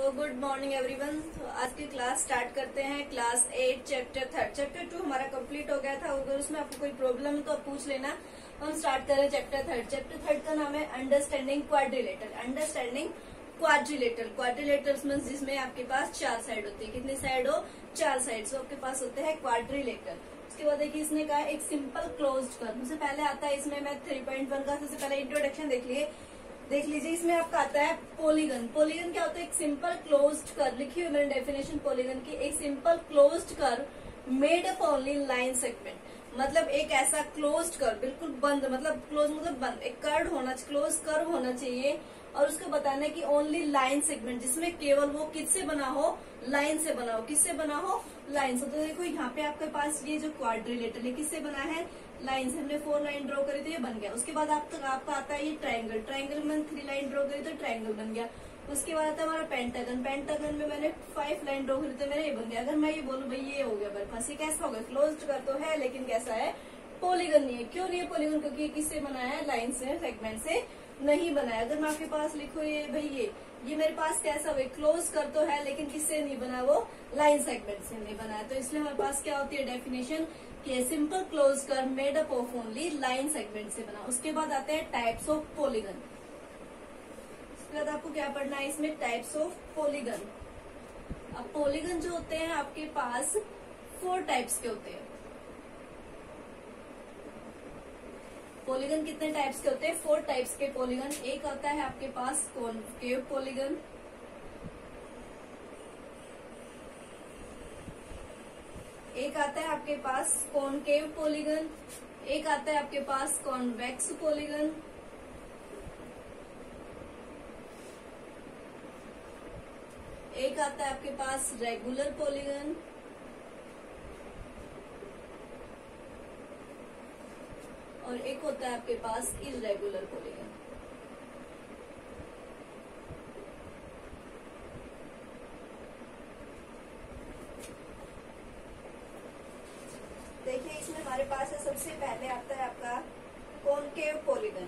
तो good morning everyone. तो आज की क्लास स्टार्ट करते हैं। क्लास 8 चैप्टर 3 चैप्टर 2 हमारा कंप्लीट हो गया था। अगर उसमें आपको कोई प्रॉब्लम है तो आप पूछ लेना। हम स्टार्ट करें चैप्टर 3। चैप्टर 3 का नाम है understanding quadrilateral. Understanding quadrilateral. Quadrilaterals means जिसमें आपके पास 4 साइड होती है। कितनी साइड हो? 4 साइड। सो आपके पास होते हैं क्वाड्रिलेटरल। उसके बाद देखिए इसने कहा एक सिंपल क्लोज्ड कर्व। उससे पहले आता है इसमें मैं 3.1 का सबसे पहले इंट्रोडक्शन देख लीजिए। इसमें आपका आता है पॉलीगन। पॉलीगन क्या होता है? एक सिंपल क्लोज्ड कर्व। लिखी हुई मैंने डेफिनेशन पॉलीगन की। एक simple closed curve made up only line segment. मतलब एक ऐसा क्लोज्ड कर्व, बिल्कुल बंद, मतलब क्लोज मतलब बंद, एक कर्व होना, क्लोज कर्व होना चाहिए। और उसको बताना है कि ओनली लाइन सेगमेंट, जिसमें केवल वो किससे बना हो? लाइन से बना हो। किससे बना हो? लाइन से। तो देखो यहाँ पे आपके पास ये जो क्वाड्रिलेटरल है किससे बना है? लाइन से। हमने 4 लाइन ड्रॉ करी तो ये बन गया। उसके बाद आपका आता है ये ट्रायंगल। ट्रायंगल में 3 लाइन ड्रॉ करी तो ट्रायंगल बन गया। उसके बाद आता है हमारा पेंटागन। पेंटागन में मैंने 5 लाइन ड्रॉ करी तो मेरा ये बन गया। अगर मैं ये बोलूं भाई ये हो गया मेरे पास, ये कैसा हो गया? क्लोज्ड कर तो है लेकिन कैसा है? पॉलीगन नहीं है। क्यों नहीं है पॉलीगन? क्योंकि ये किससे बना है? लाइन से, सेगमेंट से नहीं बनाया। अगर मैं आपके पास लिखो ये भाई ये मेरे पास कैसा हुआ? क्लोज कर तो है लेकिन किससे नहीं बना? वो लाइन सेगमेंट से नहीं बनाया। तो इसलिए हमारे पास क्या होती है डेफिनेशन कि simple close curve made up of only line segment से बना। उसके बाद आते हैं टाइप्स ऑफ पॉलीगन। उसके बाद आपको क्या पढ़ना है इसमें? Types of polygon. अब पॉलीगन जो होते हैं आपके पास 4 टाइप्स के होते हैं। पॉलीगन कितने टाइप्स के होते हैं? 4 टाइप्स के पॉलीगन। एक आता है आपके पास कॉनकेव पॉलीगन, एक आता है आपके पास कॉनकेव पॉलीगन, एक आता है आपके पास कॉन्वेक्स पॉलीगन, एक आता है आपके पास रेगुलर पॉलीगन, और एक होता है आपके पास इर्रेगुलर पॉलीगन। देखिए इसमें हमारे पास है, सबसे पहले आता है आपका कॉनकेव पॉलीगन।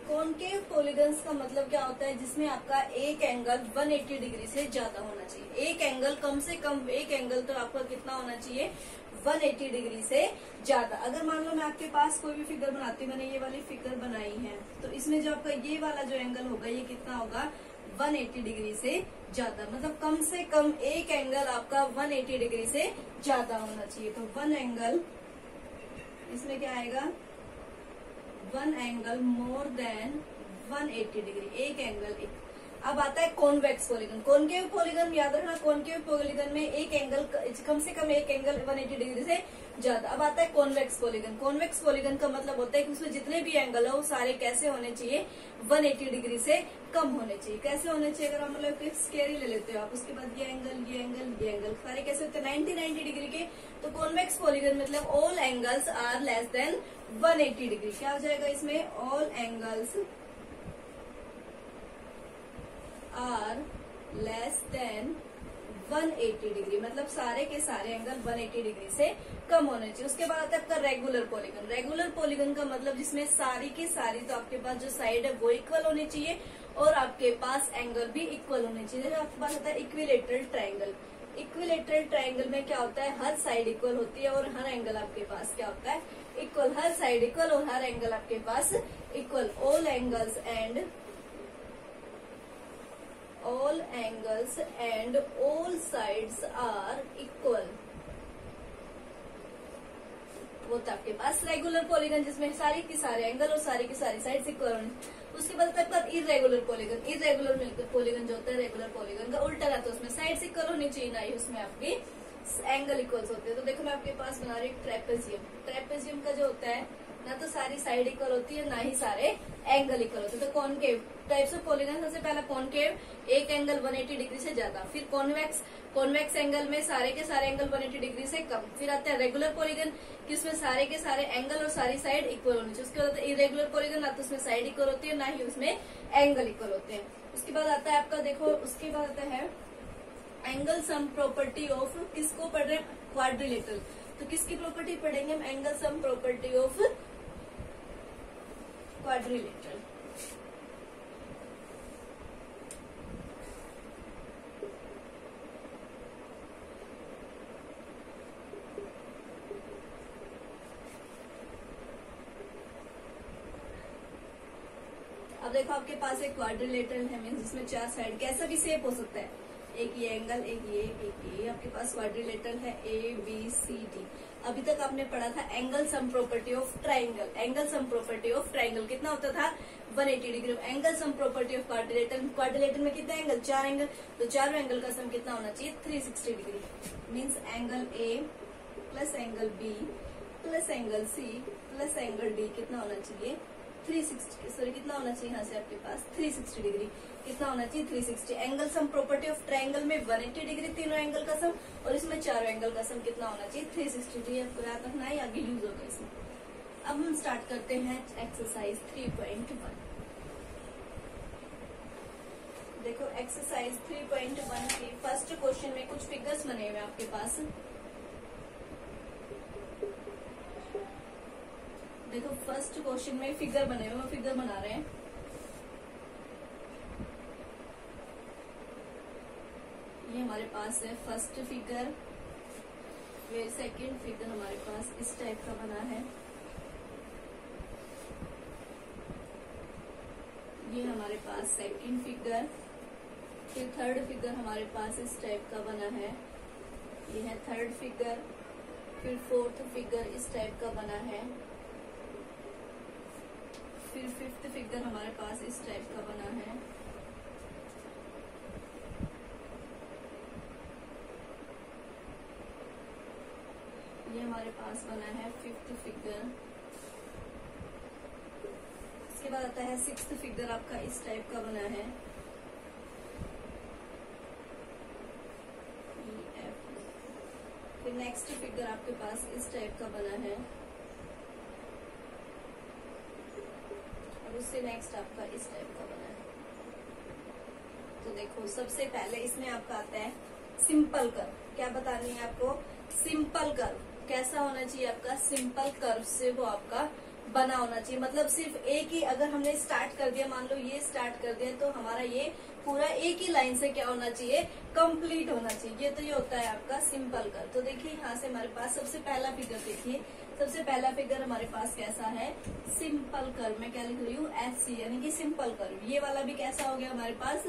कॉनकेव पॉलीगन्स का मतलब क्या होता है? जिसमें आपका एक एंगल 180 डिग्री से ज्यादा होना चाहिए। एक एंगल कम से कम, एक एंगल तो आपका कितना होना चाहिए? 180 डिग्री से ज्यादा। अगर मान लो मैं आपके पास कोई भी फिगर बनाती हूँ, मैंने ये वाली फिगर बनाई है, तो इसमें जो आपका ये वाला जो एंगल होगा ये कितना होगा? 180 डिग्री से ज्यादा। मतलब कम से कम एक एंगल आपका 180 डिग्री से ज्यादा होना चाहिए। तो 1 एंगल, इसमें क्या आएगा? 1 एंगल मोर देन 180 डिग्री। एक एंगल एक। अब आता है कॉन्वेक्स पॉलीगन। कॉनकेव पॉलीगन याद रखना, कॉनकेव पॉलीगन में एक एंगल कम से कम एक एंगल 180 डिग्री से ज्यादा। अब आता है कॉन्वेक्स पॉलीगन। कॉन्वेक्स पॉलीगन का मतलब होता है कि उसमें जितने भी एंगल हो वो सारे कैसे होने चाहिए? 180 डिग्री से कम होने चाहिए। कैसे होने चाहिए? अगर हम मतलब स्केल ले लेते हो आप, उसके बाद ये एंगल, ये एंगल, ये एंगल, सारे कैसे होते हैं? 90 डिग्री के। तो कॉन्वेक्स पॉलीगन मतलब all angles are less than 180 degree. क्या हो जाएगा इसमें? All angles are less than 180 degree. मतलब सारे के सारे एंगल 180 डिग्री से कम होने चाहिए। उसके बाद आता है आपका रेगुलर पॉलीगन। रेगुलर पॉलीगन का मतलब जिसमें सारी की सारी, तो आपके पास जो साइड है वो इक्वल होनी चाहिए और आपके पास एंगल भी इक्वल होने चाहिए। जैसे आपके पास आता है इक्विलेटरल ट्रायंगल। इक्विलेटरल ट्रायंगल में क्या होता है? हर साइड इक्वल होती है और हर एंगल आपके पास क्या होता है? इक्वल। हर साइड इक्वल और हर एंगल आपके पास equal. All angles and all sides are equal। वो तो आपके पास रेगुलर पॉलीगन, जिसमें सारी की सारे एंगल और सारी की सारी साइड्स इक्वल होने। उसके बाद तक पर इर्रेगुलर पॉलीगन। इर्रेगुलर पॉलीगन जो होता है रेगुलर पॉलीगन का उल्टा रहता है। उसमें साइड्स इक्वल होनी चाहिए, ना ही उसमें आपकी एंगल इक्वल्स होते हैं। तो देखो मैं आपके पास बना रही हूँ ट्रेपेजियम। ट्रेपेजियम का जो होता है, ना तो सारी साइड इक्वल होती है, ना ही सारे एंगल इक्वल होते हैं। तो कॉनकेव टाइप्स ऑफ पॉलीगन, सबसे पहला कॉनकेव, एक एंगल 180 डिग्री से ज्यादा। फिर कॉन्वेक्स, कॉन्वेक्स एंगल में सारे के सारे एंगल 180 डिग्री से कम। फिर आता है रेगुलर पॉलीगन, कि उसमें सारे के सारे एंगल और सारी साइड इक्वल होनी चाहिए। उसके बाद आता है इरेगुलर पॉलीगन, ना तो उसमें साइड इक्वल होती है, ना ही उसमें एंगल इक्वल होते हैं। उसके बाद आता है आपका, देखो उसके बाद आता है एंगल सम प्रॉपर्टी ऑफ, किसको पढ़ रहे हैं? क्वाड्रिलेटरल। तो किसकी प्रॉपर्टी पढ़ेंगे हम? Angle sum property of quadrilateral. अब देखो आपके पास एक क्वाड्रिलेटरल है, मीन जिसमें 4 साइड, कैसा भी शेप हो सकता है, एक ये एंगल, एक ये आपके पास क्वाड्रिलेटरल है ABCD। अभी तक आपने पढ़ा था angle sum property of triangle. Angle sum property of triangle कितना होता था 180 degree. Angle sum property of quadrilateral, quadrilateral में कितने एंगल 4 एंगल, तो चारों एंगल का सम कितना होना चाहिए 360 degree. Means angle A plus angle B plus angle C plus angle D कितना होना चाहिए 360, सॉरी कितना होना चाहिए यहाँ से आपके पास 360 डिग्री। कितना होना चाहिए 360। Angle sum property of triangle में 180 डिग्री तीनों एंगल का सम, और इसमें चारों एंगल का सम कितना होना चाहिए 360 डिग्री। आपको याद रखना है, आगे यूज होगा इसमें। अब हम स्टार्ट करते हैं एक्सरसाइज 3.1। देखो एक्सरसाइज 3.1 के फर्स्ट क्वेश्चन में कुछ फिगर्स बने हुए आपके पास। देखो फर्स्ट क्वेश्चन में फिगर बने हुए, हम फिगर बना रहे हैं। ये हमारे पास है फर्स्ट फिगर, फिर सेकंड फिगर हमारे पास इस टाइप का बना है। ये हमारे पास सेकंड फिगर, फिर थर्ड फिगर हमारे पास इस टाइप का बना है। ये है थर्ड फिगर, फिर फोर्थ फिगर इस टाइप का बना है, फिर फिफ्थ फिगर हमारे पास इस टाइप का बना है, ये हमारे पास बना है फिफ्थ फिगर। इसके बाद आता है सिक्स्थ फिगर, आपका इस टाइप का बना है। फिर नेक्स्ट फिगर आपके पास इस टाइप का बना है, और उससे नेक्स्ट आपका इस टाइप का बना है। तो देखो सबसे पहले इसमें आपका आता है सिंपल कर्व। क्या बतानी है आपको, सिंपल कर्व कैसा होना चाहिए आपका, सिंपल कर्व से वो आपका बना होना चाहिए। मतलब सिर्फ एक ही, अगर हमने स्टार्ट कर दिया, मान लो ये स्टार्ट कर दिया, तो हमारा ये पूरा एक ही लाइन से क्या होना चाहिए, कंप्लीट होना चाहिए। ये तो ये होता है आपका सिंपल कर्व। तो देखिए यहाँ से हमारे पास सबसे पहला फिगर देखिए, सबसे पहला फिगर हमारे पास कैसा है, सिंपल कर्व। मैं क्या लिख रही हूँ SC, यानी कि सिंपल कर्व। ये वाला भी कैसा हो गया हमारे पास,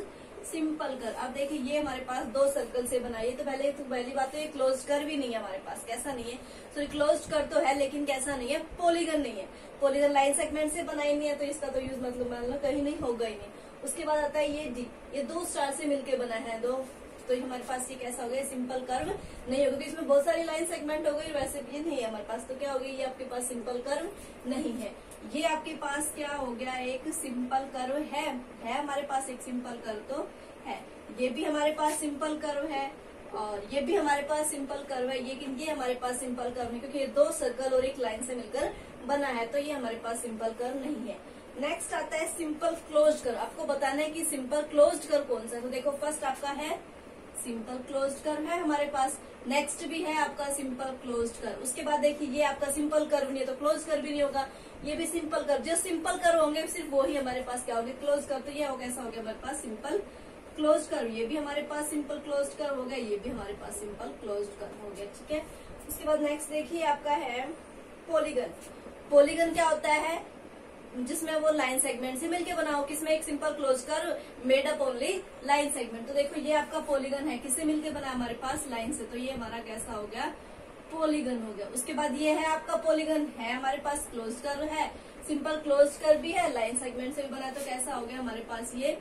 सिंपल कर्व। अब देखिए ये हमारे पास 2 सर्कल से बनाइए, तो पहली बात तो ये क्लोज कर्व भी नहीं है हमारे पास। कैसा नहीं है, सॉरी क्लोज कर्व तो है लेकिन कैसा नहीं है, पॉलीगन नहीं है। पॉलीगन लाइन सेगमेंट से बनाई नहीं है, तो इसका तो यूज मतलब कहीं नहीं होगा ही नहीं। उसके बाद आता है ये D, ये 2 स्टार से मिलके बना है 2, तो ये हमारे पास ये कैसा हो गया, सिंपल कर्व नहीं होगा, क्योंकि इसमें बहुत सारी लाइन सेगमेंट हो गई, वैसे ये नहीं है हमारे पास। तो क्या हो गई, ये आपके पास सिंपल कर्व नहीं है। ये आपके पास क्या हो गया, एक सिंपल कर्व है हमारे पास, एक सिंपल कर्व तो है। ये भी हमारे पास सिंपल कर्व है, और ये भी हमारे पास सिंपल कर्व है। ये हमारे पास सिंपल कर्व नहीं, क्योंकि ये 2 सर्कल और एक लाइन से मिलकर बना है, तो ये हमारे पास सिंपल कर्व नहीं है। नेक्स्ट आता है सिंपल क्लोज्ड कर्व। आपको बताना है कि सिंपल क्लोज्ड कर्व कौन सा है। तो देखो फर्स्ट आपका है सिंपल क्लोज्ड कर्व है हमारे पास, नेक्स्ट भी है आपका सिंपल क्लोज्ड कर्व। उसके बाद देखिए ये आपका सिंपल कर्व नहीं है, तो क्लोज कर्व भी नहीं होगा। ये भी सिंपल कर्व, जो सिंपल कर्व होंगे सिर्फ वो ही हमारे पास क्या होंगे, क्लोज कर्व। तो ये हो कैसा हो गया हमारे पास सिंपल क्लोज कर्व। ये भी हमारे पास सिंपल क्लोज कर्व हो गया, ये भी हमारे पास सिंपल क्लोज कर्व हो गया। ठीक है, उसके बाद नेक्स्ट देखिए आपका है पॉलीगन। पॉलीगन क्या होता है, जिसमें वो लाइन सेगमेंट से मिलके बना हो। किसमें, एक simple close curve made up only line segment. तो देखो ये आपका पॉलीगन है, किससे मिलके बना हमारे पास, लाइन से। तो ये हमारा कैसा हो गया, पॉलीगन हो गया। उसके बाद ये है आपका पॉलीगन है हमारे पास, क्लोज कर्व है, सिंपल क्लोज कर्व भी है, लाइन सेगमेंट से भी बना, तो कैसा हो गया हमारे पास ये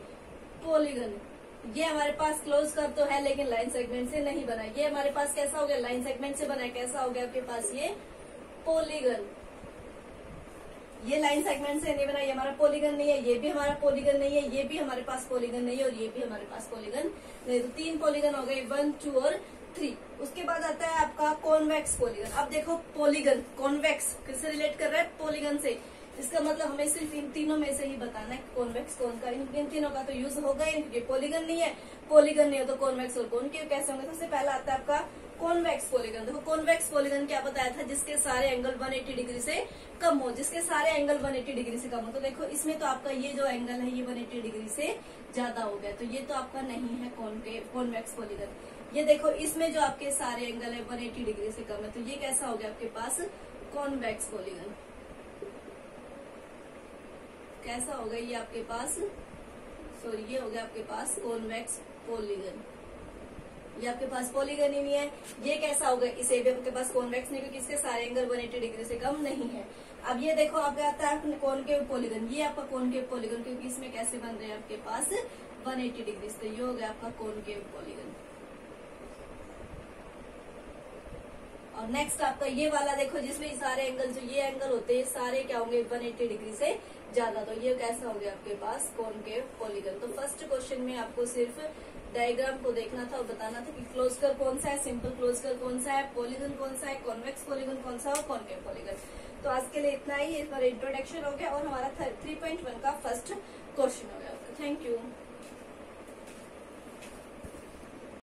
पॉलीगन। ये हमारे पास क्लोज कर्व तो है लेकिन लाइन सेगमेंट से नहीं बना। ये हमारे पास कैसा हो गया, लाइन सेगमेंट से बना है, कैसा हो गया आपके पास ये पॉलीगन। ये लाइन सेगमेंट से नहीं बना, ये हमारा पॉलीगन नहीं है, ये भी हमारा पॉलीगन नहीं है, ये भी हमारे पास पॉलीगन नहीं है, और ये भी हमारे पास पॉलीगन नहीं। तो 3 पॉलीगन हो गए, 1, 2 और 3। उसके बाद आता है आपका कॉन्वेक्स पॉलीगन। अब देखो पॉलीगन कॉन्वेक्स किससे रिलेट कर रहा है, पॉलीगन से। इसका मतलब हमें सिर्फ इन तीनों में से ही बताना है कॉन्वेक्स कौन का। इन तीनों का तो यूज होगा ही, क्योंकि पॉलीगन नहीं है, पॉलीगन नहीं है तो कॉन्वेक्स और कौन के कैसे होंगे। सबसे पहला आता है आपका कॉन्वेक्स पॉलीगन। देखो कॉन्वेक्स पॉलीगन क्या बताया था, जिसके सारे एंगल 180 डिग्री से कम हो, जिसके सारे एंगल 180 डिग्री से कम हो। तो देखो इसमें तो आपका ये जो एंगल है ये 180 डिग्री से ज्यादा हो गया, तो ये तो आपका नहीं है कॉन्वेक्स पॉलीगन। ये देखो इसमें जो आपके सारे एंगल है 180 डिग्री से कम है, तो ये कैसा हो गया आपके पास, कॉन्वेक्स पॉलीगन। कैसा होगा ये आपके पास, सॉरी ये हो गया आपके पास कॉन्वेक्स पॉलीगन। ये आपके पास पॉलीगन ही नहीं है। ये कैसा होगा, इसे भी आपके पास कॉन्वेक्स नहीं, क्योंकि इसके सारे एंगल 180 डिग्री से कम नहीं है। अब ये देखो आपका आता है कॉनकेव पॉलीगन, ये आपका कॉनकेव पॉलीगन, क्योंकि इसमें कैसे बन रहे हैं आपके पास 180 डिग्री से। ये हो गया आपका कॉनकेव पॉलीगन। और नेक्स्ट आपका ये वाला देखो, जिसमें सारे एंगल जो ये एंगल होते हैं सारे क्या होंगे 180 डिग्री से ज्यादा। तो ये कैसा हो गया आपके पास कॉनकेव पॉलीगन। तो फर्स्ट क्वेश्चन में आपको सिर्फ डायग्राम को देखना था और बताना था कि क्लोज कर्व कौन सा है, सिंपल क्लोज कर्व कौन सा है, पॉलीगन कौन सा है, कॉन्वेक्स पॉलीगन कौन सा है और कॉनकेव पॉलीगन। तो आज के लिए इतना ही, इस बार इंट्रोडक्शन हो गया और हमारा 3.1 का फर्स्ट क्वेश्चन हो गया। Thank you.